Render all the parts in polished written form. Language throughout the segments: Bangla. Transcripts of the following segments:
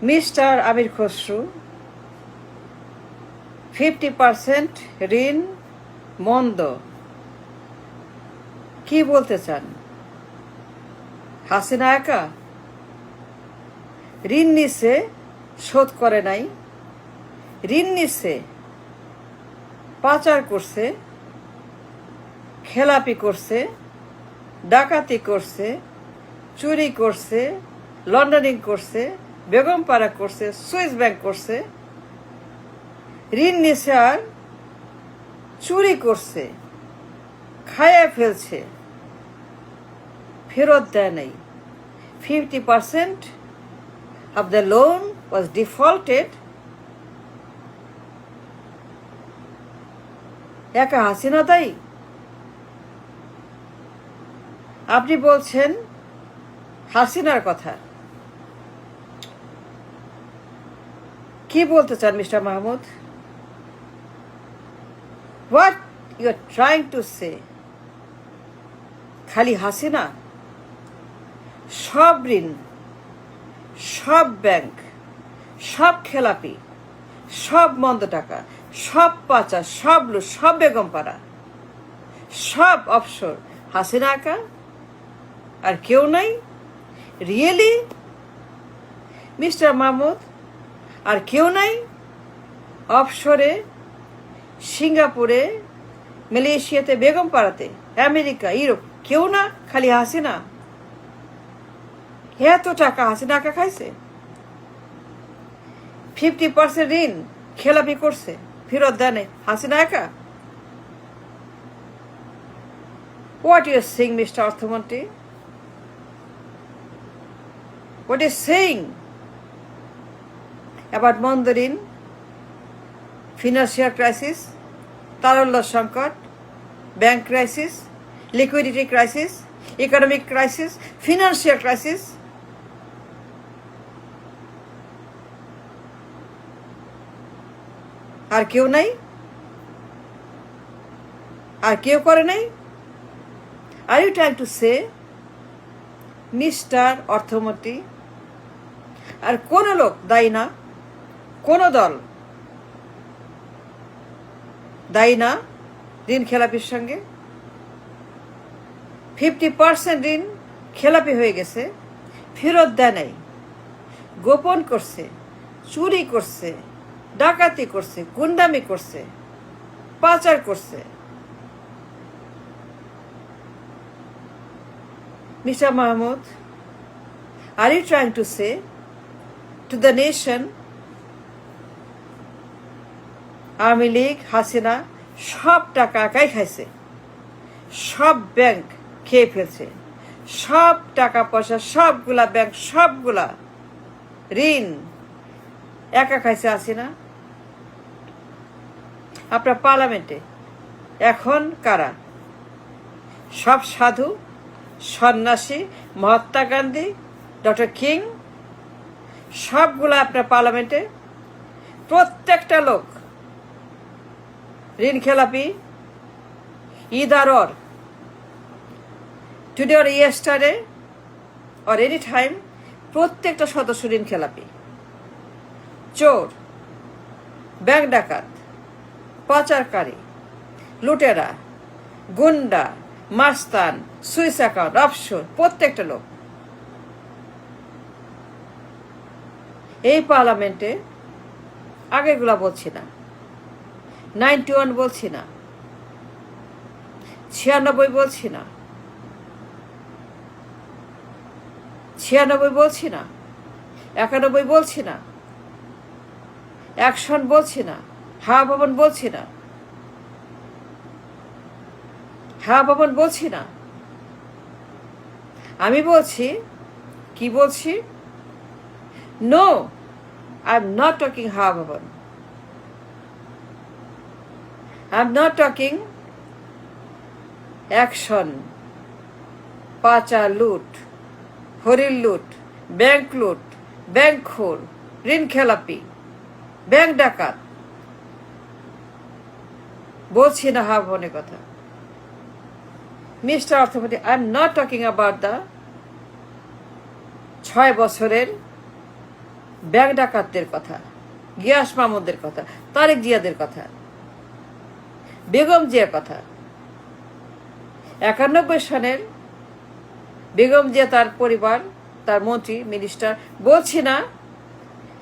মিস্টার আমির খসরু 50% ঋণ মন্দ, কি বলতে চান? হাসিনা একা ঋণ নিছে, শোধ করে নাই, ঋণ নিছে, পাচার করছে, খেলাপি করছে, ডাকাতি করছে, চুরি করছে, লন্ডারিং করছে, বেগমপাড়া করছে, সুইস ব্যাংক করছে, ঋণ নিছে আর চুরি করছে, খায়া ফেলছে, ফেরত দেয় নাই। 50% of the loan was defaulted. একা হাসিনা দায়ী? আপনি বলছেন হাসিনার কথা, কি বলতে চান mister Mahmud? What you are trying to say? খালি হাসিনা? সব ঋণ, সব ব্যাংক, সব খেলাপি, সব মন্দ টাকা, সব পাচার, সব লুট, সব বেগমপাড়া, সব অফশোর হাসিনা একা? আর কেউ নাই? Really mister Mahmud? আর কেউ নাই অফশোরে, সিঙ্গাপুরে, মালয়েশিয়াতে, বেগমপাড়াতে, আমেরিকা, ইউরোপ? কেউ না, খালি হাসিনা? এত টাকা হাসিনা একা খাইছে? 50% ঋণ খেলাপি করছে, ফেরত দেয় নাই, হাসিনা একা? হোয়াট ইউ সেইং মিস্টার অর্থমন্ত্রী? হোয়াট ইজ সেইং অ্যাবাউট মন্দ ঋণ, ফিনান্সিয়াল ক্রাইসিস, তারল্য সংকট, bank crisis, liquidity crisis, economic crisis, financial crisis? আর কেউ নাই? আর কেউ করে নাই? Are you trying to say mister অর্থমন্ত্রী? আর কোন লোক দায়ী না, কোন দল দায়ী না ঋণ খেলাপির সঙ্গে? 50% ঋণ খেলাপি হয়ে গেছে, ফেরত দেয় নাই, গোপন করছে, চুরি করছে, ডাকাতি করছে, গুন্ডামি করছে, পাচার করছে। Mister Mahmud, are you trying to say to the nation Awami League, Hasina সব টাকা একাই খাইছে, সব ব্যাংক খেয়ে ফেলছে, সব টাকা পয়সা, সবগুলা ব্যাংক, সবগুলা ঋণ একা খাইছে হাসিনা? আপনার পার্লামেন্টে এখন কারা? সব সাধু, সন্ন্যাসী, মহাত্মা গান্ধী, ডক্টর কিং, সবগুলা আপনার পার্লামেন্টে। প্রত্যেকটা লোক ঋণ খেলাপি, either or today or yesterday or any time, প্রত্যেকটা সদস্য ঋণ খেলাপি, চোর, ব্যাংক ডাকাত, পাচারকারী, লুটেরা, গুন্ডা, মাস্তান, সুইস অ্যাকাউন্ট, অফশোর, প্রত্যেকটা লোক। এই পার্লামেন্টে আগেগুলা বলছি না, 91 বলছি না, 96 বলছি না, 96 বলছি না, 91 বলছি না, অ্যাকশন বলছি না, হাওয়া ভবন বলছি না, হাওয়া ভবন বলছি না। আমি বলছি, কি বলছি? No, I am not talking Hawa Bhaban, I am not talking action, পাচার, লুট, হরিণ লুট, ব্যাংক লুট, ব্যাংক খোর, ঋণ খেলাপি, ব্যাংক ডাকাত। বলছি না হাওয়া ভবনের কথা। মিস্টার অর্থমন্ত্রী, I am not talking about the 6 বছরের ব্যাংক ডাকাতদের কথা, গিয়াস মাহমুদের কথা, তারেক জিয়াদের কথা, বেগম জিয়ার কথা। 91 সনের বেগম জিয়া, তার পরিবার, তার মন্ত্রী, মিনিস্টার, বলছি না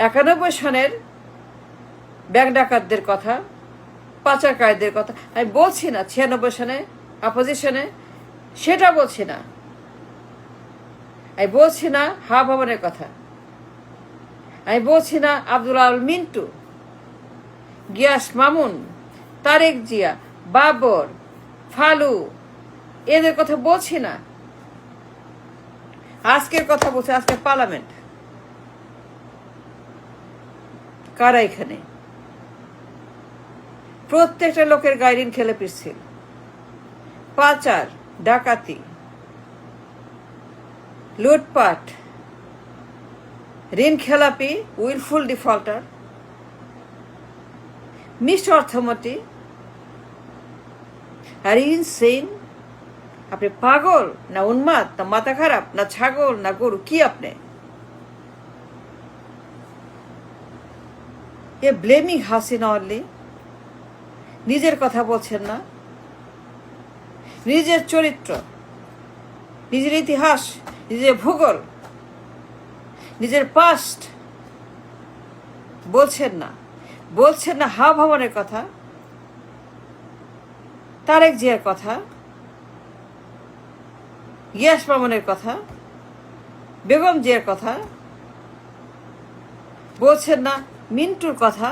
91 সনের ব্যাংক ডাকাতদের কথা, পাচারকারীদের কথা আমি বলছি না। 96 সনে অপোজিশনে, সেটা বলছি না। আমি বলছি না হা ভবনের কথা, আমি বলছি না আব্দুল আল মিন্টু, গিয়াস মামুন, তারেক জিয়া, বাবর, ফালু, এদের কথা বলছি না। আজকের কথা বলছি, আজকের পার্লামেন্ট। কারা এখানে? প্রত্যেকটা লোকের গায়ে ঋণ খেলে পিছিল, পাচার, ডাকাতি, লুটপাট, ঋণ খেলাপি, উইলফুল ডিফল্টার, মিষ্ট অর্থমন্ত্রী। আর ইনসেন, আপনি পাগল না উন্মাদ না মাথা খারাপ না ছাগল না গরু, কি আপনি? এ ব্লেমিং হাসিনা অনলি। নিজের কথা বলছেন না, নিজের চরিত্র, নিজের ইতিহাস, নিজের ভূগোল, নিজের পাস্ট বলছেন না। বলছেন না হা ভবনের কথা, তারেক জিয়ার কথা, গিয়াস মামুনের কথা, বেগম জিয়ার কথা, বলছেন না মিন্টুর কথা,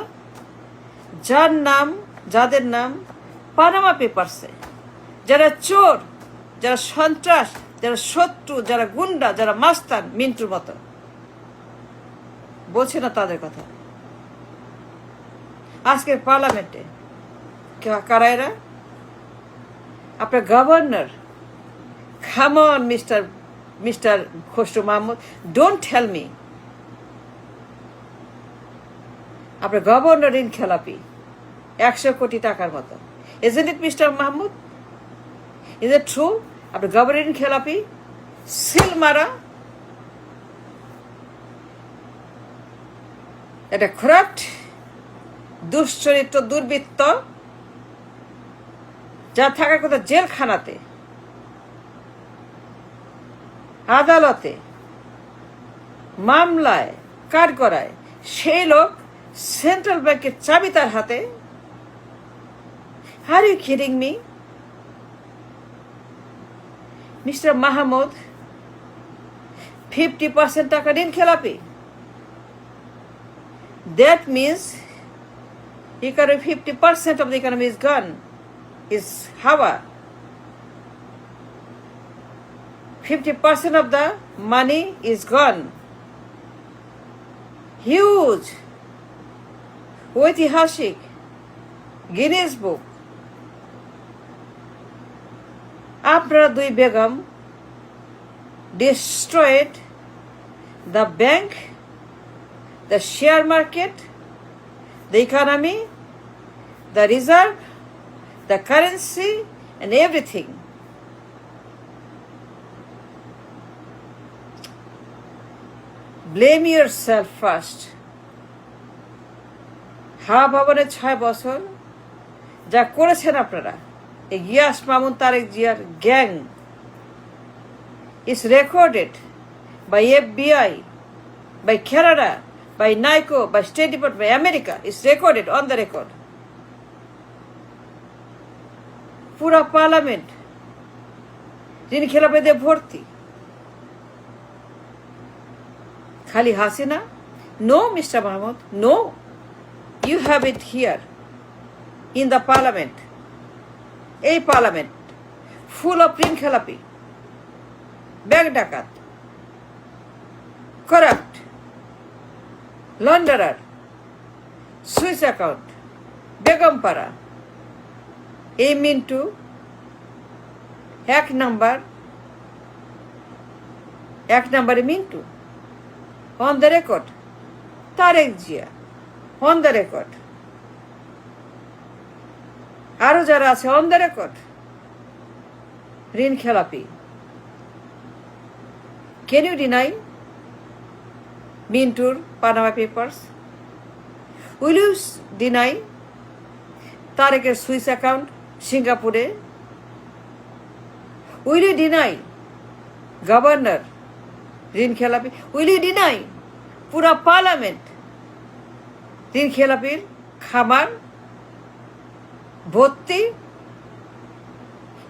যার নাম, যাদের নাম পানামা পেপারসে, যারা চোর, যারা সন্ত্রাস, যারা শত্রু, যারা গুন্ডা, যারা মাস্তান, মিন্টুর মতো, বলছে না তাদের কথা। আজকের পার্লামেন্টে কারা এরা? আপনার governor. Come on mister Khasru Mahmud, don't tell me. আপনার গভর্নর ঋণ খেলাপি 100 কোটি টাকার মতো। Isn't it mister Mahmud? Is it true? আপনার গভর্নর ঋণ খেলাপি, সিল মারা, এটা করাপ্ট, দুশ্চরিত্র, দুর্বৃত্ত, যা থাকার কথা জেলখানাতে, আদালতে, মামলায়, কাঠগড়ায়, সেই লোক সেন্ট্রাল ব্যাংকের চাবি তার হাতে। Are you kidding me? Mister Mahmud 50% টাকা ঋণ খেলাপি। That means economy 50% of the economy is gone, is hawa. 50% of the money is gone. Huge, ঐতিহাসিক, গিনেস বুক। আপনারা দুই Begum destroyed the bank, the share market, the economy, the reserve, the currency, and everything. Blame yourself first. হা ভবনে 6 বছর যা করেছেন আপনারা, এই গিয়াস মামুন, তারেক জিয়ার gang, is recorded by FBI, by Canada, by NICO, by State Department, by America. It's recorded on the record. পুরা পার্লামেন্ট ঋণ খেলাপিদের ভর্তি। খালি হাসিনা? No mister Mahmud, no. You have it here in the parliament. এই পার্লামেন্ট ফুল অফ ঋণ খেলাপি, ব্যাংক ডাকাত, corrupt, launderer, Swiss account, Begumpara. এই মিন্টু 1 নম্বরে Mintu, on the record. Tarique Zia on the record. আরো যারা আছে অন দ্য রেকর্ড ঋণ খেলাপি। Can you deny? Mintur, Panama Papers? Will you deny Tarek's Swiss account, Singapore? Will you deny Governor ঋণ খেলাপি? Will you deny পুরা পার্লামেন্ট ঋণ খেলাপির খামার ভর্তি?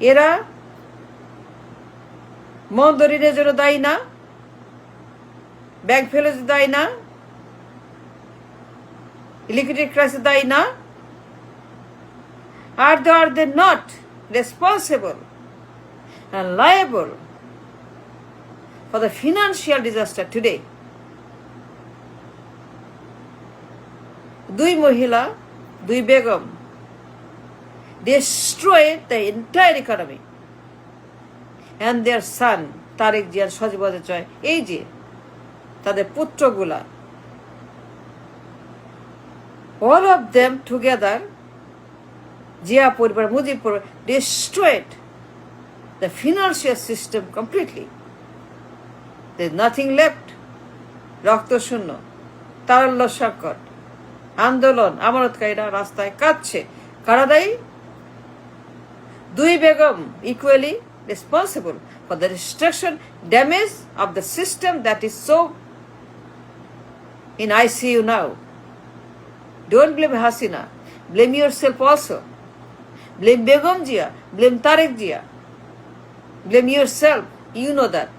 এরা মন্দ ঋণের জন্য দায়ী না? ব্যাংক ফেলে দায়ী না? লিকুইডিটি ক্রাইসিস দায়ী না? Are they not responsible and liable for the financial disaster today? দুই মহিলা, দুই Begum destroyed the entire economy, and their son Tarique Zia, সজীব চয়, এই যে তাদের পুত্রগুলা, all of them together, Zia পরিবার, মুজিব পরিবার, destroyed the financial system completely. There is nothing left. রক্ত শূন্য, তারল্য সংকট, আন্দোলন, আমানতকারীরা রাস্তায় কাঁদছে। কারা দায়ী? দুই Begum equally responsible for the destruction, damage of the system that is so in ICU now. Don't blame Hasina. Blame yourself also. Blame Begum Jia. Blame Tarek Jia. Blame yourself. You know that.